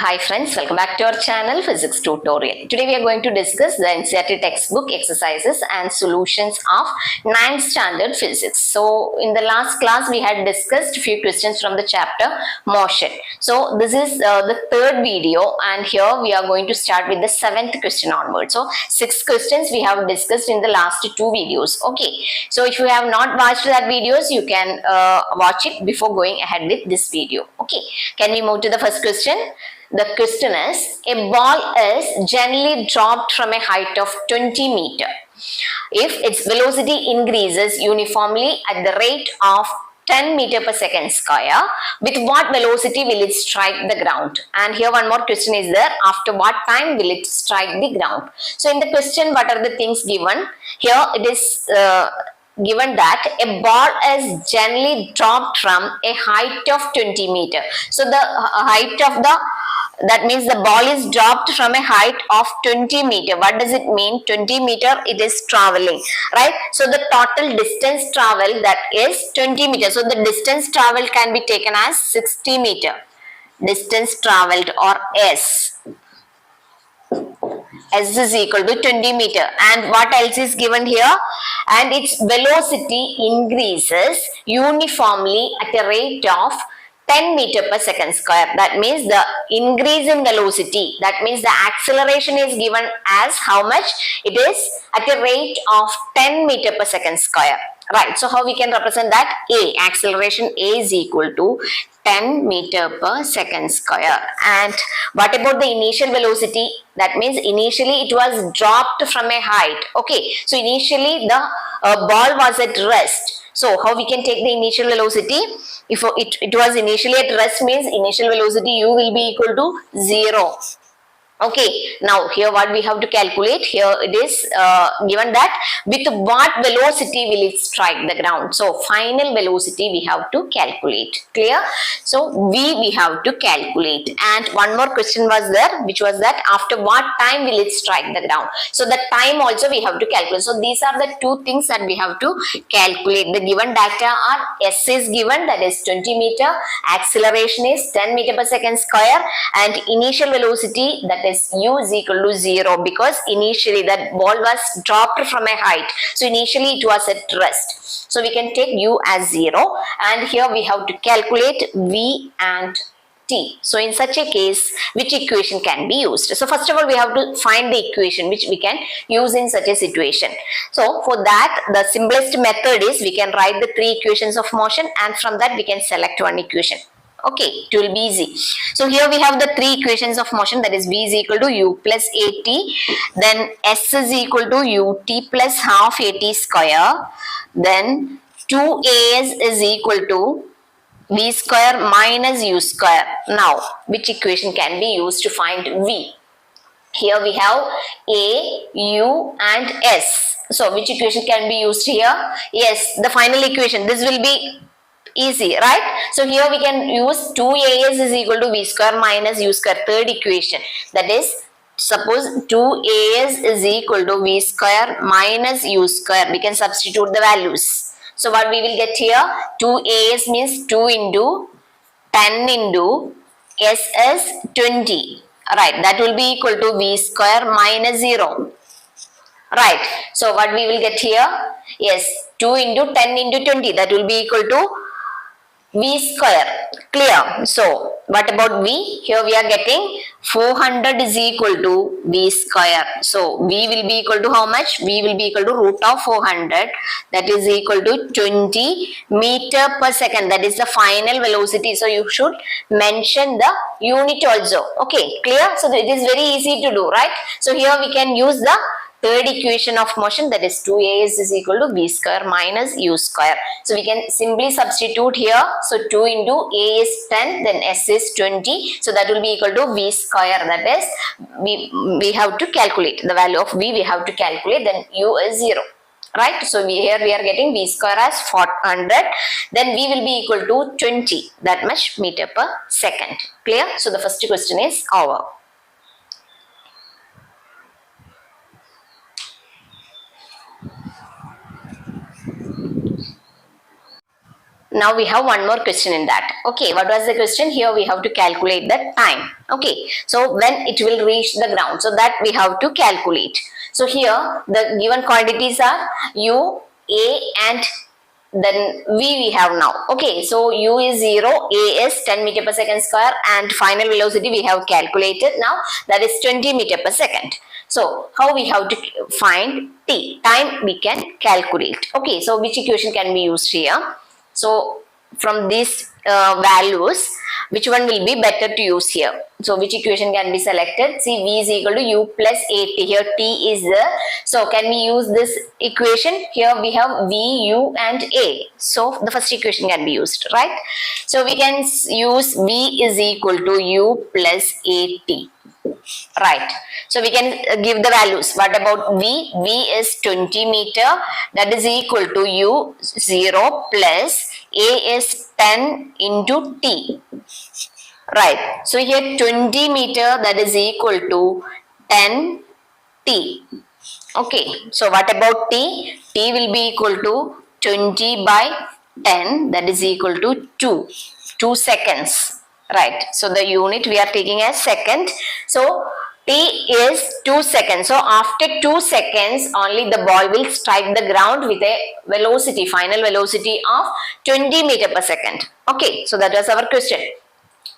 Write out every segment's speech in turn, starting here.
Hi friends, welcome back to our channel Physics Tutorial. Today we are going to discuss the NCERT textbook exercises and solutions of 9th standard physics. So in the last class we had discussed a few questions from the chapter motion. So this is the third video and here we are going to start with the 7th question onward. So 6 questions we have discussed in the last 2 videos. Okay, so if you have not watched that videos, you can watch it before going ahead with this video. Okay, can we move to the first question? The question is, a ball is generally dropped from a height of 20 meter. If its velocity increases uniformly at the rate of 10 meter per second square, with what velocity will it strike the ground? And here one more question is there, after what time will it strike the ground? So in the question, what are the things given? Here it is given that a ball is generally dropped from a height of 20 meter. So the height of that means the ball is dropped from a height of 20 meter. What does it mean? 20 meter, it is traveling, right? So the total distance travel, that is 20 meter. So the distance traveled can be taken as 60 meter. Distance traveled, or S. S is equal to 20 meter. And what else is given here? And its velocity increases uniformly at a rate of 10 meter per second square. That means the increase in velocity, that means the acceleration is given as how much? It is at a rate of 10 meter per second square. Right, so how we can represent that? A, acceleration A is equal to 10 meter per second square. And what about the initial velocity? That means initially it was dropped from a height. Okay, so initially the ball was at rest. So how we can take the initial velocity? If it was initially at rest, means initial velocity U will be equal to 0. Okay, now here what we have to calculate, here it is given that with what velocity will it strike the ground. So final velocity we have to calculate. Clear? So we have to calculate. And one more question was there, which was that after what time will it strike the ground. So the time also we have to calculate. So these are the two things that we have to calculate. The given data are S is given, that is 20 meter, acceleration is 10 meter per second square, and initial velocity, that is U is equal to 0, because initially that ball was dropped from a height. So initially it was at rest. So we can take U as 0, and here we have to calculate V and T. So in such a case, which equation can be used? So first of all, we have to find the equation which we can use in such a situation. So for that, the simplest method is we can write the 3 equations of motion, and from that we can select one equation. Okay, it will be easy. So here we have the 3 equations of motion, that is V is equal to U plus AT, then S is equal to UT plus half AT square, then 2AS is equal to V square minus U square. Now, which equation can be used to find V? Here we have A, U and S. So, which equation can be used here? Yes, the final equation. This will be easy, right? So here we can use 2AS is equal to V square minus U square, third equation. That is, suppose 2AS is equal to V square minus U square. We can substitute the values. So what we will get here? 2AS means 2 into 10 into S is 20. Right, that will be equal to V square minus 0. Right, so what we will get here? Yes, 2 into 10 into 20, that will be equal to V square. Clear? So what about V? Here we are getting 400 is equal to V square. So V will be equal to how much? V will be equal to root of 400, that is equal to 20 meter per second. That is the final velocity. So you should mention the unit also. Okay, clear? So it is very easy to do, right? So here we can use the third equation of motion, that is 2AS is equal to V square minus U square. So we can simply substitute here. So 2 into A is 10, then S is 20. So that will be equal to V square. That is, we have to calculate the value of V. We have to calculate. Then U is 0. Right. So here we are getting V square as 400. Then V will be equal to 20. That much meter per second. Clear? So the first question is over. Now we have one more question in that. Okay, what was the question? Here we have to calculate the time. Okay, so when it will reach the ground, so that we have to calculate. So here the given quantities are u, a and then we have now. Okay, so u is 0, a is 10 meter per second square, and final velocity we have calculated now, that is 20 meter per second. So how we have to find t? Time we can calculate. Okay, so which equation can be used here? So from these values, which one will be better to use here? So which equation can be selected? See, v is equal to u plus at. Here t is there. So can we use this equation? Here we have v, u and a. So the first equation can be used, right? So we can use v is equal to u plus at. Right. So we can give the values. What about v? V is 20 meter. That is equal to u 0 plus a is 10 into t. Right. So here 20 meter, that is equal to 10 t. Okay. So what about t? T will be equal to 20 by 10. That is equal to 2 seconds. Right. So the unit we are taking as second. So t is 2 seconds. So after 2 seconds only the ball will strike the ground with a velocity, final velocity of 20 meter per second. Okay. So that was our question.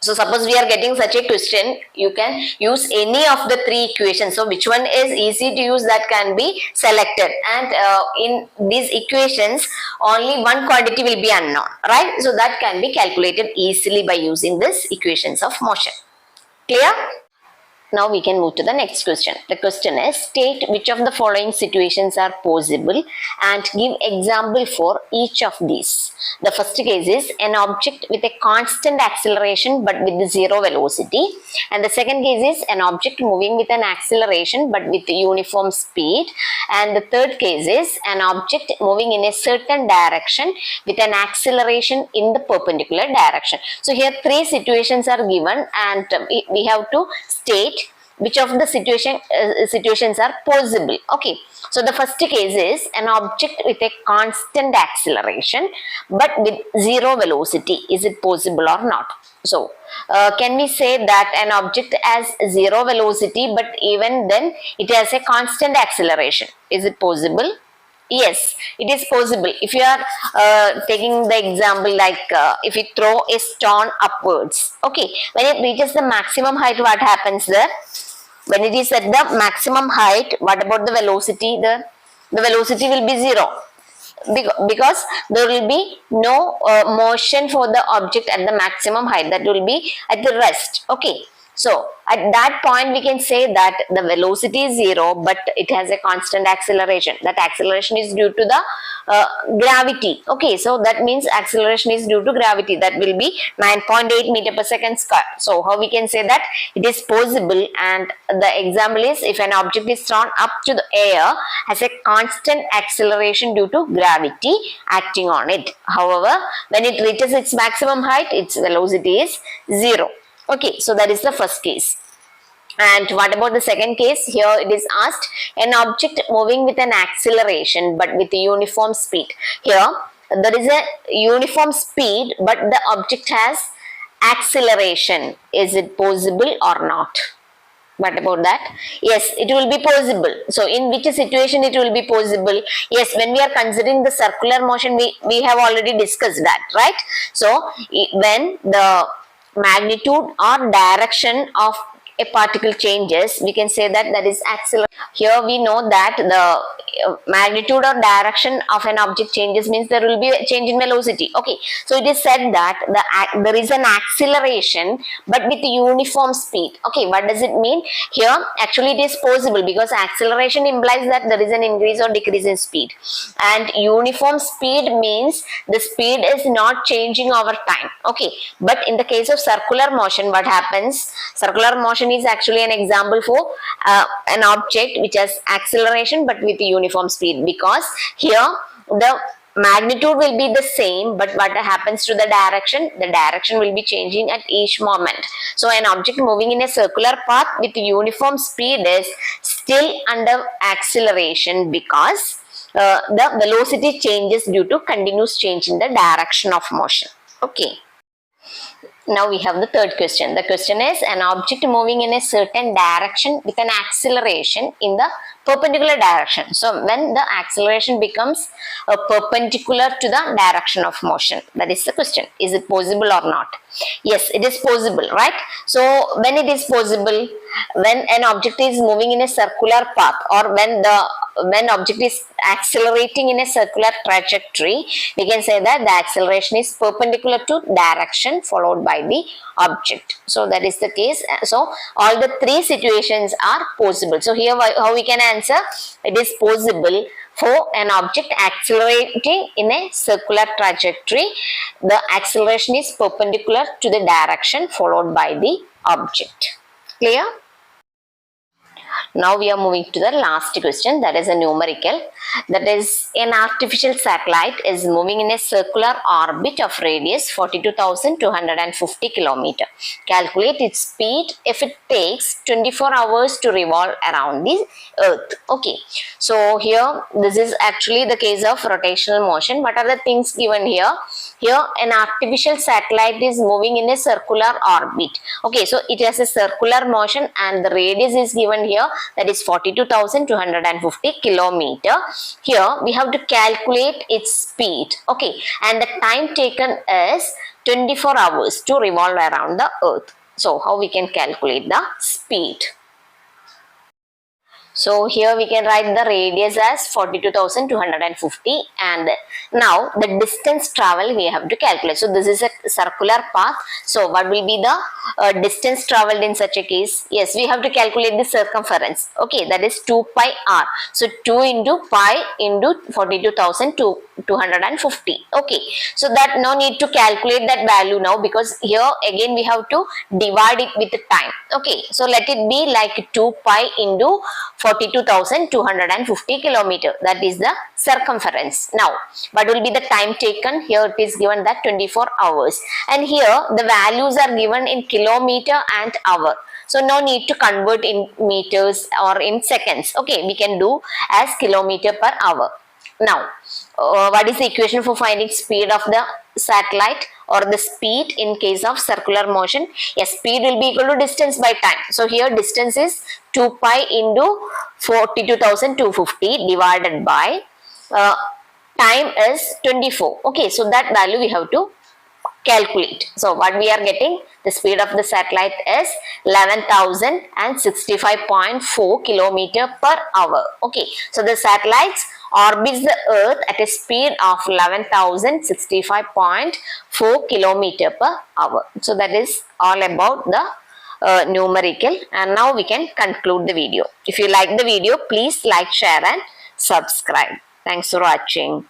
So suppose we are getting such a question, you can use any of the three equations. So which one is easy to use, that can be selected. And in these equations, only one quantity will be unknown, right? So that can be calculated easily by using this equations of motion. Clear? Now we can move to the next question. The question is, state which of the following situations are possible and give example for each of these. The first case is an object with a constant acceleration but with zero velocity. And the second case is an object moving with an acceleration but with uniform speed. And the third case is an object moving in a certain direction with an acceleration in the perpendicular direction. So here three situations are given, and we have to state which of the situations are possible. Okay, so the first case is an object with a constant acceleration but with zero velocity. Is it possible or not? So can we say that an object has zero velocity but even then it has a constant acceleration? Is it possible? Yes, it is possible. If you are taking the example like if you throw a stone upwards, okay, when it reaches the maximum height, what happens there? When it is at the maximum height, what about the velocity there? The velocity will be zero, because there will be no motion for the object at the maximum height. That will be at the rest. Okay. So at that point we can say that the velocity is zero but it has a constant acceleration. That acceleration is due to the gravity. Okay, so that means acceleration is due to gravity. That will be 9.8 meter per second square. So how we can say that it is possible? And the example is, if an object is thrown up to the air, has a constant acceleration due to gravity acting on it. However, when it reaches its maximum height, its velocity is zero. Okay, so that is the first case. And what about the second case? Here it is asked, an object moving with an acceleration but with a uniform speed. Here there is a uniform speed but the object has acceleration. Is it possible or not? What about that? Yes, it will be possible. So in which situation it will be possible? Yes, when we are considering the circular motion, we have already discussed that, right? So when the magnitude or direction of a particle changes, we can say that that is acceleration. Here we know that the magnitude or direction of an object changes means there will be a change in velocity. Okay, so it is said that there is an acceleration but with uniform speed. Okay, what does it mean? Here actually it is possible because acceleration implies that there is an increase or decrease in speed, and uniform speed means the speed is not changing over time. Okay, but in the case of circular motion, what happens? Circular motion is actually an example for an object which has acceleration but with uniform speed, because here the magnitude will be the same, but what happens to the direction? The direction will be changing at each moment. So an object moving in a circular path with uniform speed is still under acceleration because the velocity changes due to continuous change in the direction of motion. Okay. Now we have the third question. The question is, an object moving in a certain direction with an acceleration in the perpendicular direction. So when the acceleration becomes perpendicular to the direction of motion, that is the question. Is it possible or not? Yes, it is possible, right? So when it is possible, when an object is moving in a circular path, or when object is accelerating in a circular trajectory, we can say that the acceleration is perpendicular to direction followed by the object. So that is the case. So all the three situations are possible. So here how we can answer? It is possible for an object accelerating in a circular trajectory. The acceleration is perpendicular to the direction followed by the object. Clear? Now we are moving to the last question, that is a numerical. That is, an artificial satellite is moving in a circular orbit of radius 42,250 km. Calculate its speed if it takes 24 hours to revolve around the earth. Okay, so here this is actually the case of rotational motion. What are the things given here? Here an artificial satellite is moving in a circular orbit. Okay, so it has a circular motion and the radius is given here, that is 42,250 kilometer. Here we have to calculate its speed. Okay, and the time taken is 24 hours to revolve around the earth. So how we can calculate the speed? So here we can write the radius as 42,250, and now the distance travel we have to calculate. So this is a circular path. So what will be the distance traveled in such a case? Yes, we have to calculate the circumference. Okay, that is 2 pi r. So 2 into pi into 42,250. Okay, so that no need to calculate that value now, because here again we have to divide it with the time. Okay, so let it be like 2 pi into 42,250 kilometer. That is the circumference. Now, what will be the time taken? Here it is given that 24 hours. And here the values are given in kilometer and hour. So no need to convert in meters or in seconds. Okay, we can do as kilometer per hour. Now, what is the equation for finding speed of the satellite, or the speed in case of circular motion? Yes, speed will be equal to distance by time. So here distance is 2 pi into 42,250 divided by time is 24. Okay, so that value we have to calculate. So what we are getting? The speed of the satellite is 11,065.4 kilometer per hour. Okay, so the satellites orbits the earth at a speed of 11,065.4 kilometer per hour. So that is all about the numerical, and now we can conclude the video. If you like the video, please like, share and subscribe. Thanks for watching.